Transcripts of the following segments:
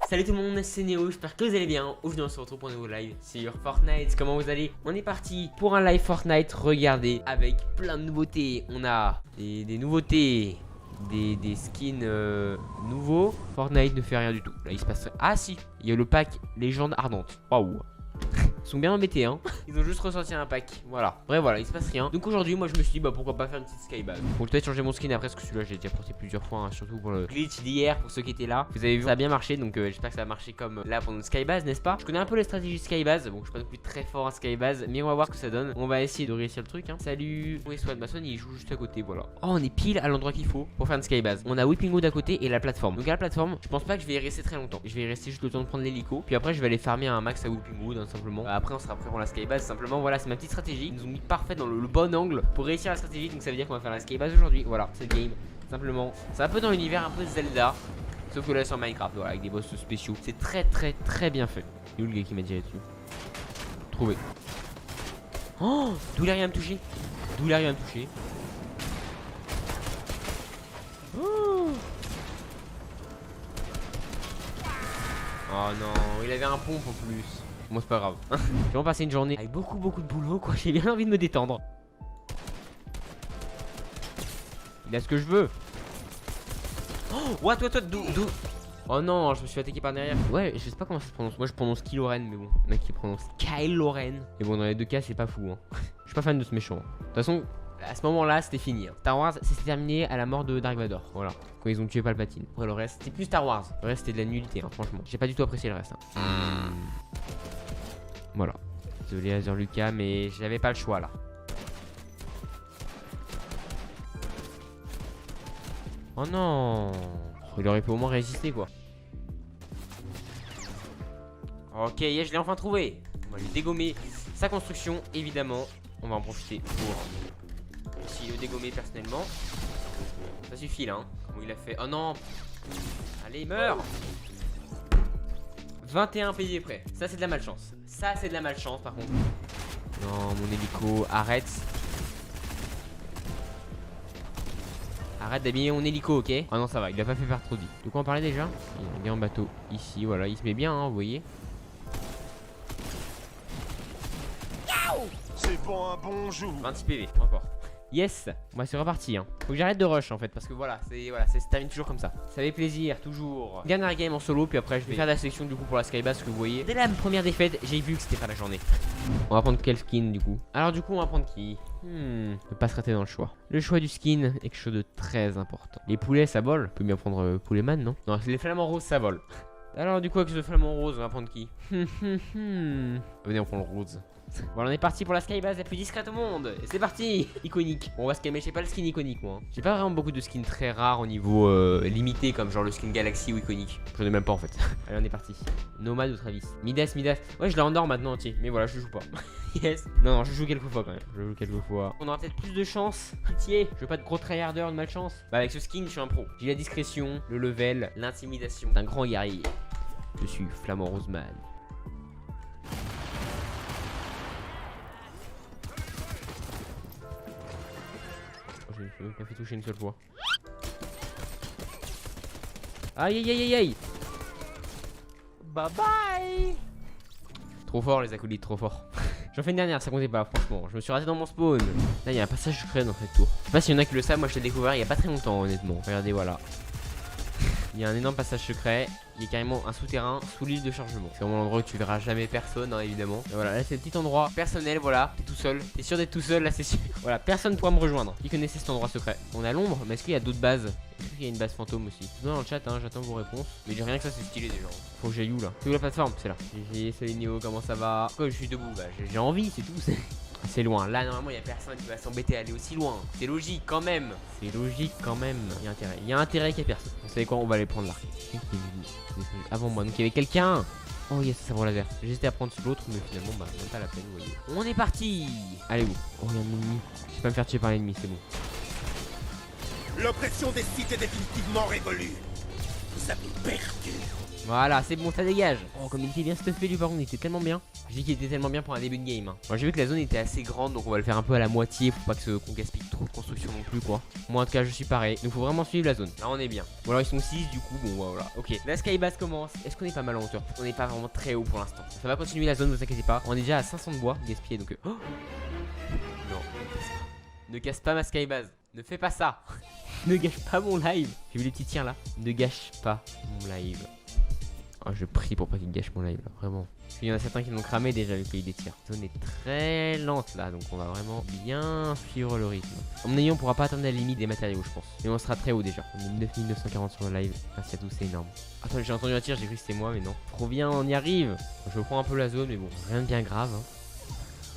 Salut tout le monde, c'est Néo, j'espère que vous allez bien. Aujourd'hui on se retrouve pour un nouveau live sur Fortnite. Comment vous allez? On est parti pour un live Fortnite, regardez, avec plein de nouveautés. On a des nouveautés, des skins nouveaux. Fortnite ne fait rien du tout. Là il se passe... Ah si, il y a le pack légende ardente. Waouh. Ils sont bien embêtés hein. Ils ont juste ressorti un pack. Voilà. Bref voilà, il se passe rien. Donc aujourd'hui moi je me suis dit bah pourquoi pas faire une petite skybase. Bon, je vais changer mon skin après parce que celui-là j'ai déjà porté plusieurs fois hein, surtout pour le glitch d'hier pour ceux qui étaient là. Vous avez vu ça a bien marché donc j'espère que ça va marcher comme là pour notre skybase, n'est-ce pas? Je connais un peu les stratégies skybase. Bon je suis pas non plus très fort en skybase mais on va voir ce que ça donne. On va essayer de réussir le truc hein. Salut. Oui Swan, Swan il joue juste à côté voilà. Oh on est pile à l'endroit qu'il faut pour faire une skybase. On a Whipping Wood à côté et la plateforme. Donc à la plateforme je pense pas que je vais y rester très longtemps. Je vais y rester juste le temps de prendre l'hélico. Puis après je vais aller farmer un max à Whipping Wood hein, simplement. Après on sera prêt pour la skybase. Simplement voilà c'est ma petite stratégie. Ils nous ont mis parfait dans le bon angle pour réussir la stratégie. Donc ça veut dire qu'on va faire la skybase aujourd'hui. Voilà c'est le game. Simplement c'est un peu dans l'univers un peu Zelda. Sauf que là sur Minecraft voilà avec des boss spéciaux. C'est très bien fait. Et où le gars qui m'a tiré dessus? Trouvé. Oh d'où il arrive à me toucher? D'où il arrive à me toucher? Oh non il avait un pompe en plus. Moi c'est pas grave. Je vais vraiment passer une journée avec beaucoup de boulot quoi. J'ai bien envie de me détendre. Il a ce que je veux. Oh what d'où? Oh non je me suis attaqué par derrière. Ouais je sais pas comment ça se prononce. Moi je prononce Kylo Ren mais bon. Le mec qui prononce Kylo Ren. Mais bon dans les deux cas c'est pas fou hein. Je suis pas fan de ce méchant. De toute façon à ce moment là c'était fini hein. Star Wars c'est terminé à la mort de Dark Vador. Voilà. Quand ils ont tué Palpatine. Après le reste c'était plus Star Wars. Le reste c'était de la nullité hein, franchement. J'ai pas du tout apprécié le reste hein. Voilà. Désolé Azur Lucas mais j'avais pas le choix là. Oh non. Il aurait pu au moins résister quoi. Ok je l'ai enfin trouvé. On va lui dégommer sa construction évidemment. On va en profiter pour aussi le dégommer personnellement. Ça suffit là hein. Comment il a fait? Oh non. Allez meurs. 21 pays près. Ça c'est de la malchance. Ça c'est de la malchance par contre. Non mon hélico arrête. Arrête d'abîmer mon hélico ok. Ah non ça va il a pas fait perdre trop de vie. De quoi on parlait déjà? Il est bien en bateau ici voilà. Il se met bien hein, vous voyez. C'est pour un bon jour. 26 PV encore. Yes. Bon, c'est reparti hein. Faut que j'arrête de rush en fait parce que voilà ça se termine toujours comme ça. Ça fait plaisir toujours. Dernière game en solo puis après je vais faire la sélection du coup pour la skybase que vous voyez. Dès la première défaite j'ai vu que c'était pas la journée. On va prendre quel skin du coup? Alors du coup on va prendre qui? Ne pas se rater dans le choix. Le choix du skin est quelque chose de très important. Les poulets ça vole. On peut bien prendre poulet man non? Non c'est les flamants roses ça vole. Alors du coup avec ce flamant rose on va prendre qui? Venez on prend le rose. Voilà on est parti pour la skybase la plus discrète au monde. Et c'est parti. Iconique. On va se calmer, j'ai pas le skin iconique moi. J'ai pas vraiment beaucoup de skins très rares au niveau limité comme genre le skin Galaxy ou iconique. J'en ai même pas en fait. Allez on est parti. Nomade ou Travis? Midas. Ouais je l'ai en or maintenant entier. Mais voilà je joue pas. Yes. Non je joue quelques fois quand même. Je joue quelques fois. On aura peut-être plus de chance. Pitié. Je veux pas de gros tryharder de malchance. Bah avec ce skin je suis un pro. J'ai la discrétion, le level, l'intimidation d'un grand guerrier. Je suis Flamant Roseman. Je m'ai pas fait toucher une seule fois. Aïe. Bye bye. Trop fort les acolytes, trop fort. J'en fais une dernière, ça comptait pas franchement. Je me suis raté dans mon spawn. Là il y a un passage secret dans cette tour. Je sais pas s'il y en a qui le savent, moi je l'ai découvert il y a pas très longtemps honnêtement. Regardez voilà. Il y a un énorme passage secret. Il y a carrément un souterrain sous l'île de chargement. C'est vraiment l'endroit où tu verras jamais personne hein, évidemment. Et voilà là c'est le petit endroit personnel voilà. T'es tout seul. T'es sûr d'être tout seul là c'est sûr. Voilà personne pourra me rejoindre. Qui connaissait cet endroit secret? On a l'ombre mais est-ce qu'il y a d'autres bases? Est-ce qu'il y a une base fantôme aussi? Non dans le chat hein, j'attends vos réponses. Mais j'ai rien que ça c'est stylé déjà. Faut que j'aille où là? C'est où la plateforme? C'est là. GG salut Néo comment ça va? Pourquoi je suis debout? Bah j'ai envie c'est tout. C'est loin. Là, normalement, il n'y a personne qui va s'embêter à aller aussi loin. C'est logique quand même. C'est logique quand même. Il y a intérêt. Il y a intérêt qu'il n'y ait personne. Vous savez quoi? On va aller prendre l'arc. Avant moi. Donc, il y avait quelqu'un. Oh, yes, ça vaut laser. J'ai hésité à prendre l'autre, mais finalement, bah, même pas la peine, vous voyez. On est parti. Allez, où? Oh, il y a un ennemi. Je vais pas me faire tuer par l'ennemi, c'est bon. L'oppression des sites est définitivement révolue. Vous avez perdu. Voilà, c'est bon, ça dégage. Oh, comme il était bien stuffé lui par contre, il était tellement bien. Je dis qu'il était tellement bien pour un début de game. Moi j'ai vu que la zone était assez grande, donc on va le faire un peu à la moitié pour pas qu'on gaspille trop de construction non plus quoi. Moi en tout cas je suis pareil, donc faut vraiment suivre la zone. Là on est bien. Bon alors ils sont 6 du coup, bon voilà. Ok, la skybase commence. Est-ce qu'on est pas mal en hauteur? On n'est pas vraiment très haut pour l'instant. Ça va continuer la zone, ne vous inquiétez pas. On est déjà à 500 de bois gaspillé donc... Oh non, ne casse pas ma skybase. Ne fais pas ça. Ne gâche pas mon live. J'ai vu les petits tirs là. Ne gâche pas mon live. Oh, je prie pour pas qu'il gâche mon live là, vraiment. Parce qu'il y en a certains qui l'ont cramé déjà le pays des tirs. La zone est très lente là, donc on va vraiment bien suivre le rythme. À mon avis, on pourra pas atteindre la limite des matériaux, je pense. Mais on sera très haut déjà. On est 9940 sur le live. Face à tout, c'est énorme. Attends, j'ai entendu un tir, j'ai cru que c'était moi, mais non. Trop bien, on y arrive. Je prends un peu la zone, mais bon, rien de bien grave.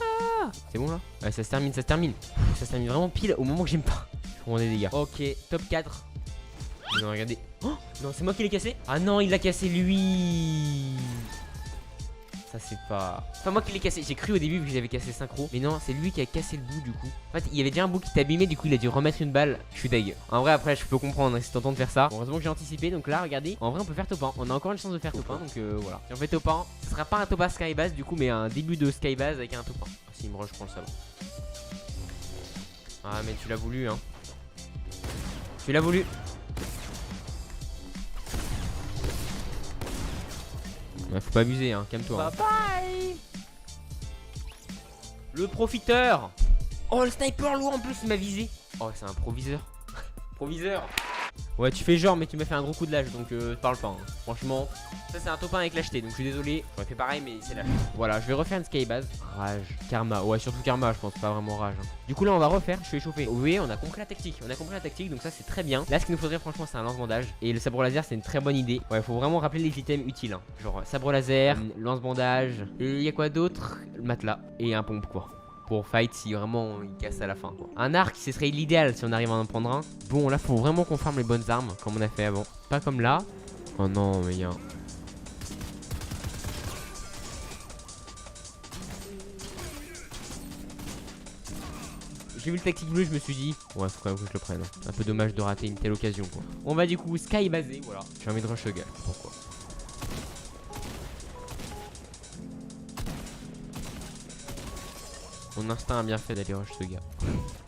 Ah, c'est bon là? Ouais, ça se termine, ça se termine. Ça se termine vraiment pile au moment que j'aime pas. Je prends des dégâts. Ok, top 4. Non, regardez. Oh non, c'est moi qui l'ai cassé. Ah non, il l'a cassé lui. Ça c'est pas... Enfin moi qui l'ai cassé. J'ai cru au début que j'avais cassé synchro. Mais non, c'est lui qui a cassé le bout du coup. En fait, il y avait déjà un bout qui était abîmé. Du coup, il a dû remettre une balle. Je suis deg. En vrai, après, je peux comprendre hein, si tentant de faire ça. Bon, heureusement que j'ai anticipé. Donc là, regardez. En vrai, on peut faire top 1. On a encore une chance de faire top 1. Donc voilà. Si on fait top 1, ce sera pas un top 1 skybase du coup, mais un début de skybase avec un top 1. Ah, s'il me rush, je prends le sabre. Ah, mais tu l'as voulu, hein. Tu l'as voulu. Ouais, faut pas abuser, hein, calme-toi. Hein. Bye bye. Le profiteur. Oh, le sniper lourd en plus, il m'a visé. Oh, c'est un proviseur. Proviseur. Ouais, tu fais genre, mais tu m'as fait un gros coup de lâche, donc parle pas. Hein. Franchement, ça c'est un top 1 avec lâcheté, donc je suis désolé. J'aurais fait pareil, mais c'est lâche. Voilà, je vais refaire une skybase. Rage, karma. Ouais, surtout karma, je pense, pas vraiment rage. Hein. Du coup, là, on va refaire. Je suis échauffé. Oui, on a compris la tactique. On a compris la tactique, donc ça c'est très bien. Là, ce qu'il nous faudrait, franchement, c'est un lance-bandage. Et le sabre laser, c'est une très bonne idée. Ouais, faut vraiment rappeler les items utiles. Hein. Genre sabre laser, lance-bandage. Et il y a quoi d'autre? Le matelas. Et un pompe, quoi. Pour fight si vraiment il casse à la fin quoi. Un arc ce serait l'idéal si on arrive à en prendre un. Bon là faut vraiment qu'on farme les bonnes armes comme on a fait avant. Pas comme là. Oh non mais il y a... J'ai vu le tactique bleu, je me suis dit ouais faut quand même que je le prenne. Un peu dommage de rater une telle occasion quoi. On va du coup sky basé, voilà. J'ai envie de rush le gars, pourquoi. Mon instinct a bien fait d'aller rush ce gars.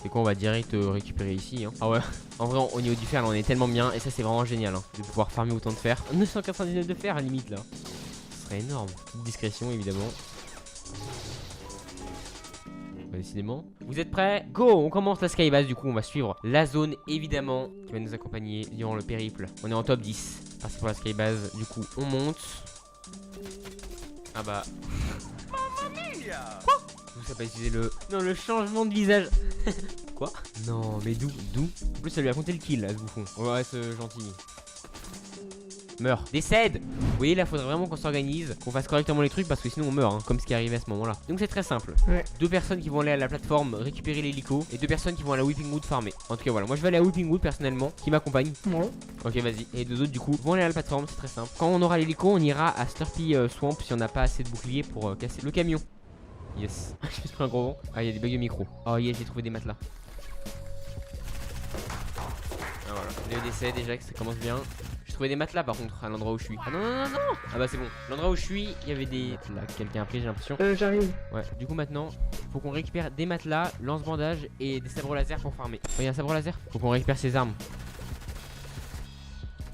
C'est quoi, on va direct récupérer ici hein. Ah ouais. En vrai au niveau du fer là on est tellement bien. Et ça c'est vraiment génial hein, de pouvoir farmer autant de fer. 999 de fer à la limite là. Ce serait énorme. Petite discrétion évidemment. Bah, décidément. Vous êtes prêts? Go. On commence la skybase. Du coup on va suivre la zone évidemment qui va nous accompagner durant le périple. On est en top 10. Parti pour la skybase. Du coup on monte. Ah bah. Quoi? Ça pas utiliser le... Non, le changement de visage. Quoi? Non, mais d'où? En plus, ça lui a compté le kill, là, ce bouffon. Ouais, ce gentil. Meurs. Décède. Vous voyez, là, faudrait vraiment qu'on s'organise, qu'on fasse correctement les trucs, parce que sinon on meurt, hein, comme ce qui est arrivé à ce moment-là. Donc c'est très simple. Ouais. 2 personnes qui vont aller à la plateforme récupérer l'hélico, et 2 personnes qui vont à la Whipping Wood farmer. En tout cas, voilà. Moi, je vais aller à Whipping Wood personnellement, qui m'accompagne. Ouais. Ok, vas-y. Et 2 autres, du coup, vont aller à la plateforme, c'est très simple. Quand on aura l'hélico, on ira à Slurpy Swamp si on n'a pas assez de boucliers pour casser le camion. Yes. Je me suis pris un gros vent. Ah, il y a des bugs de micro. Oh, yes, j'ai trouvé des matelas. Ah, voilà. Le décès déjà, que ça commence bien. J'ai trouvé des matelas par contre à l'endroit où je suis. Ah non, non, non, non. Ah bah c'est bon. L'endroit où je suis, il y avait des... Là, quelqu'un a pris, j'ai l'impression. J'arrive. Ouais, du coup maintenant, faut qu'on récupère des matelas, lance-bandage et des sabres laser pour farmer. Oh, il y a un sabre laser. Faut qu'on récupère ses armes.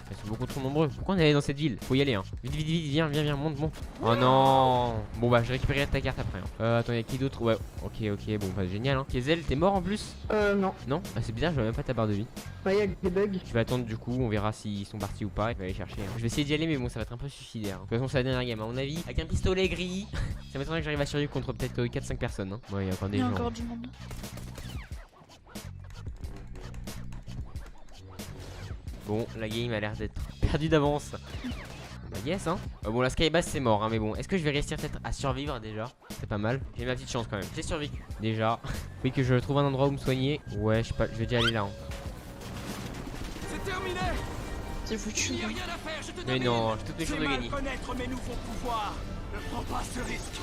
Ils sont beaucoup trop nombreux. Pourquoi on est allé dans cette ville? Faut y aller hein. Vite, vite, vite, viens, monte. Oh non. Bon bah je récupérerai ta carte après hein. Attends, y'a qui d'autre? Ouais, ok, bon bah génial hein. Kezel, t'es mort en plus? Non. Non? Ah c'est bizarre, je vois même pas ta barre de vie. Ouais, y'a des bugs. Je vais attendre du coup, on verra s'ils sont partis ou pas. Je vais aller chercher hein. Je vais essayer d'y aller mais bon ça va être un peu suicidaire hein. De toute façon c'est la dernière game à mon avis. Avec un pistolet gris. Ça m'étonnerait que j'arrive à survivre contre peut-être 4-5 personnes hein. Ouais, y'a encore des gens. Encore du monde. Bon, la game a l'air d'être perdue d'avance. Bah yes hein. Bon la skybase c'est mort hein, mais bon, est-ce que je vais réussir peut-être à survivre déjà? C'est pas mal. J'ai ma petite chance quand même. J'ai survécu déjà. Oui que je trouve un endroit où me soigner. Ouais je sais pas, je vais déjà aller là hein. C'est terminé. C'est foutu. Il n'y a rien à faire, je te mais non, j'ai toutes mes chances de gagner. Connaître mes nouveaux pouvoirs. Ne prends pas ce risque.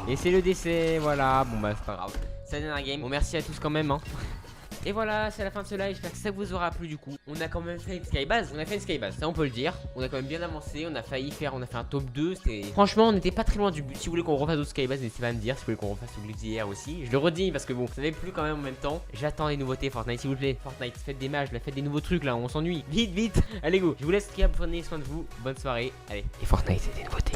Et c'est le décès, voilà. Bon bah c'est pas grave. C'est la dernière game. Bon merci à tous quand même hein. Et voilà, c'est la fin de ce live. J'espère que ça vous aura plu du coup. On a quand même fait une skybase. On a fait une skybase, ça on peut le dire. On a quand même bien avancé. On a failli faire, on a fait un top 2. Franchement, on n'était pas très loin du but. Si vous voulez qu'on refasse d'autres skybases, n'hésitez pas à me dire. Si vous voulez qu'on refasse au d'hier aussi. Je le redis parce que bon, ça n'avait plus quand même en même temps. J'attends les nouveautés Fortnite, s'il vous plaît. Fortnite, faites des mages, là, faites des nouveaux trucs là. On s'ennuie. Vite, vite. Allez, go. Je vous laisse. Prenez soin de vous. Bonne soirée. Allez, et Fortnite, c'est des nouveautés.